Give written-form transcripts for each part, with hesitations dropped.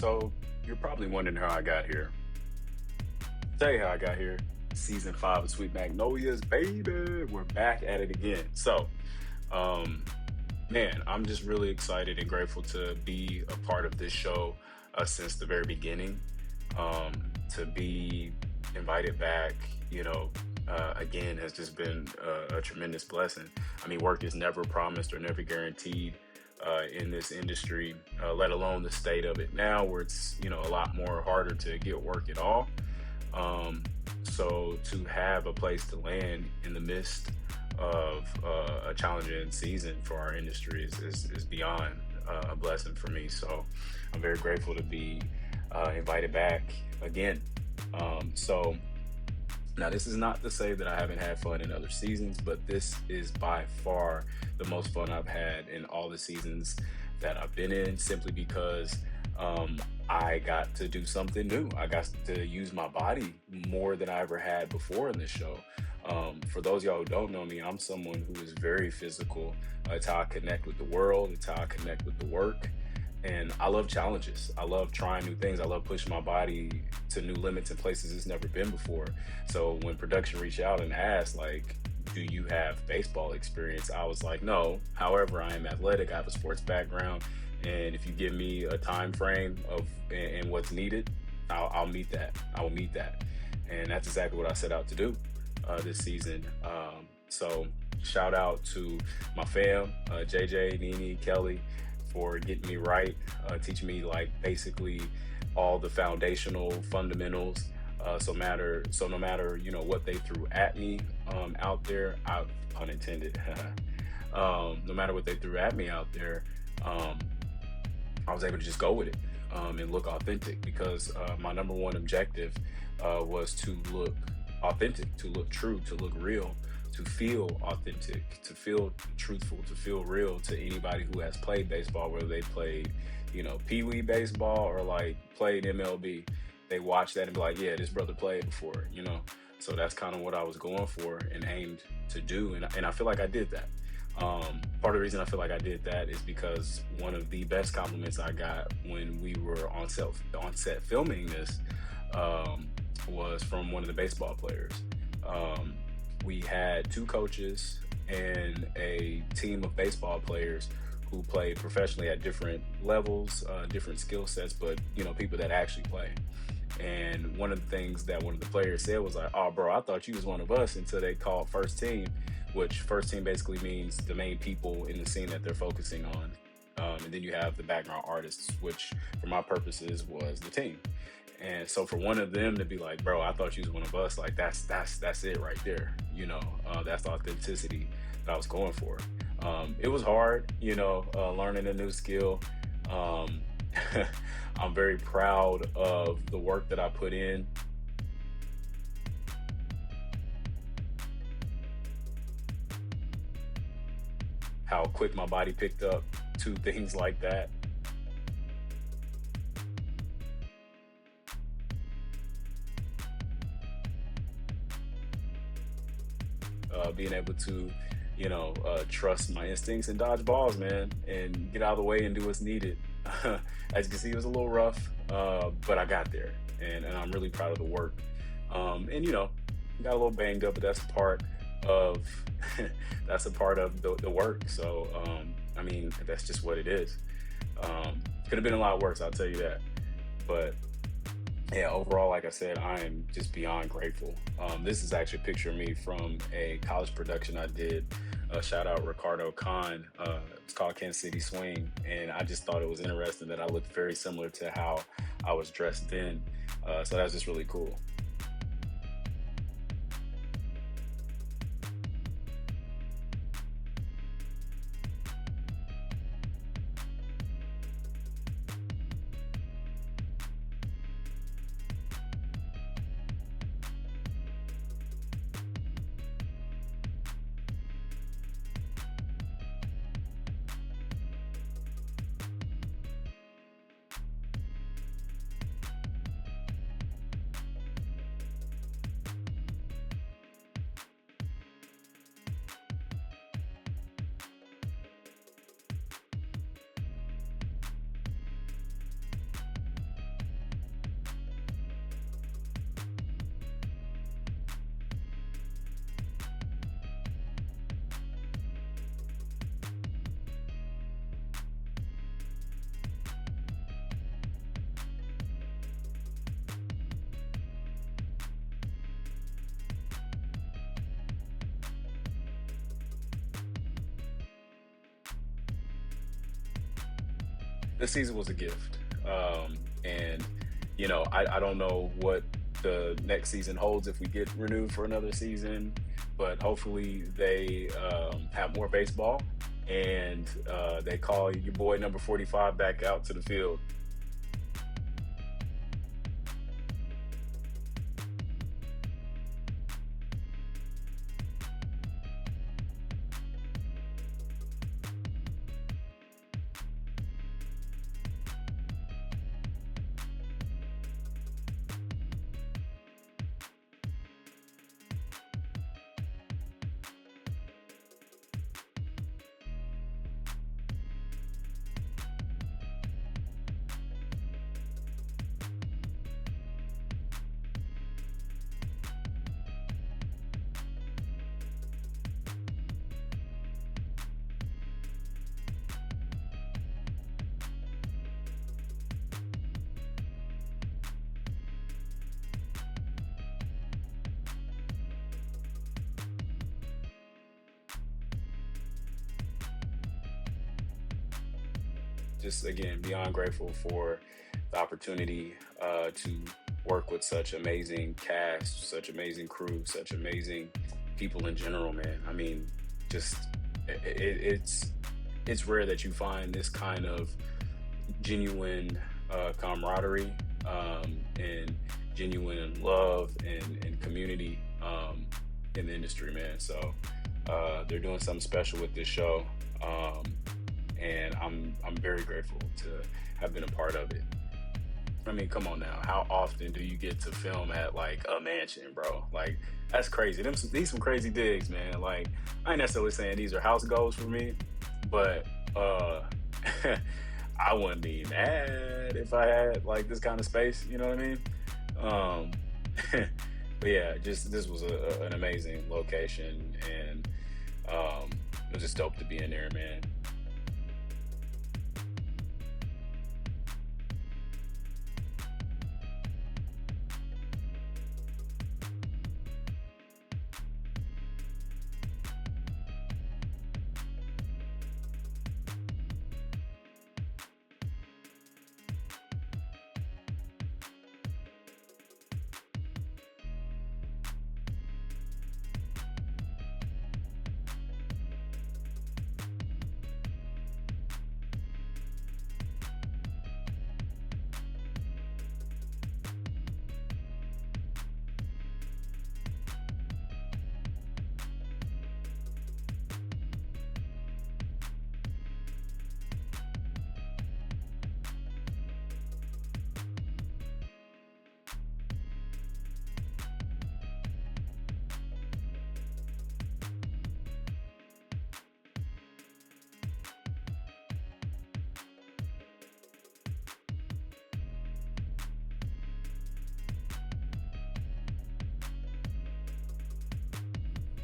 So you're probably wondering how I got here. Tell you how I got here. Season 5 of Sweet Magnolias, baby. We're back at it again. Um, man, I'm just really excited and grateful to be a part of this show since the very beginning. To be invited back, again, has just been a tremendous blessing. I mean, work is never promised or never guaranteed in this industry, let alone the state of it now, where it's a lot more harder to get work at all. Um, so to have a place to land in the midst of a challenging season for our industry is beyond a blessing for me. So I'm very grateful to be invited back again. So now, this is not to say that I haven't had fun in other seasons, but this is by far the most fun I've had in all the seasons that I've been in, simply because um, I got to do something new. I got to use my body more than I ever had before in this show. For those of y'all who don't know me, I'm someone who is very physical. It's how I connect with the world, it's how I connect with the work. And I love challenges. I love trying new things. I love pushing my body to new limits and places it's never been before. So when production reached out and asked, like, do you have baseball experience? I was like, no. However, I am athletic. I have a sports background. And if you give me a time frame of and what's needed, I'll meet that. I will meet that. And that's exactly what I set out to do this season. So shout out to my fam, JJ, Nene, Kelly, for getting me right, teaching me like basically all the foundational fundamentals. So no matter what they threw at me out there, pun intended. No matter what they threw at me out there, um, I was able to just go with it and look authentic, because my number one objective was to look authentic, to look true, to look real, to feel authentic, to feel truthful, to feel real to anybody who has played baseball, whether they played, Pee Wee baseball or like played MLB. They watch that and be like, yeah, this brother played before. So that's kind of what I was going for and aimed to do. And I feel like I did that. Part of the reason I feel like I did that is because one of the best compliments I got when we were on set filming this was from one of the baseball players. We had two coaches and a team of baseball players who played professionally at different levels, different skill sets, but people that actually play. And one of the things that one of the players said was like, "Oh, bro, I thought you was one of us," until they called first team, which first team basically means the main people in the scene that they're focusing on. And then you have the background artists, which for my purposes was the team. And so for one of them to be like, "Bro, I thought you was one of us," like that's it right there. That's the authenticity that I was going for. It was hard, learning a new skill. Um, I'm very proud of the work that I put in. How quick my body picked up to things like that. Being able to, trust my instincts and dodge balls, man, and get out of the way and do what's needed. As you can see, it was a little rough, but I got there, and I'm really proud of the work. And got a little banged up, but that's a part of that's a part of the work. So I mean, that's just what it is. Could have been a lot worse, I'll tell you that. But yeah, overall, like I said, I am just beyond grateful. This is actually a picture of me from a college production I did. Shout out Ricardo Khan. It's called Kansas City Swing. And I just thought it was interesting that I looked very similar to how I was dressed then. So that's just really cool. this season was a gift. And I don't know what the next season holds if we get renewed for another season, but hopefully they have more baseball and they call your boy number 45 back out to the field. Just again, beyond grateful for the opportunity to work with such amazing cast, such amazing crew, such amazing people in general, man. I mean, just it's rare that you find this kind of genuine camaraderie and genuine love and community in the industry, man. So they're doing something special with this show, and I'm very grateful to have been a part of it. I mean, come on now. How often do you get to film at like a mansion, bro? Like that's crazy. These some crazy digs, man. Like I ain't necessarily saying these are house goals for me, but I wouldn't be mad if I had like this kind of space. You know what I mean? Um, but yeah, just this was an amazing location, and it was just dope to be in there, man.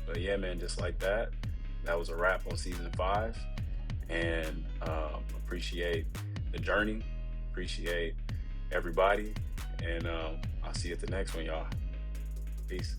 But yeah, man, just like that, that was a wrap on season 5. And appreciate the journey, appreciate everybody, and I'll see you at the next one, y'all. Peace.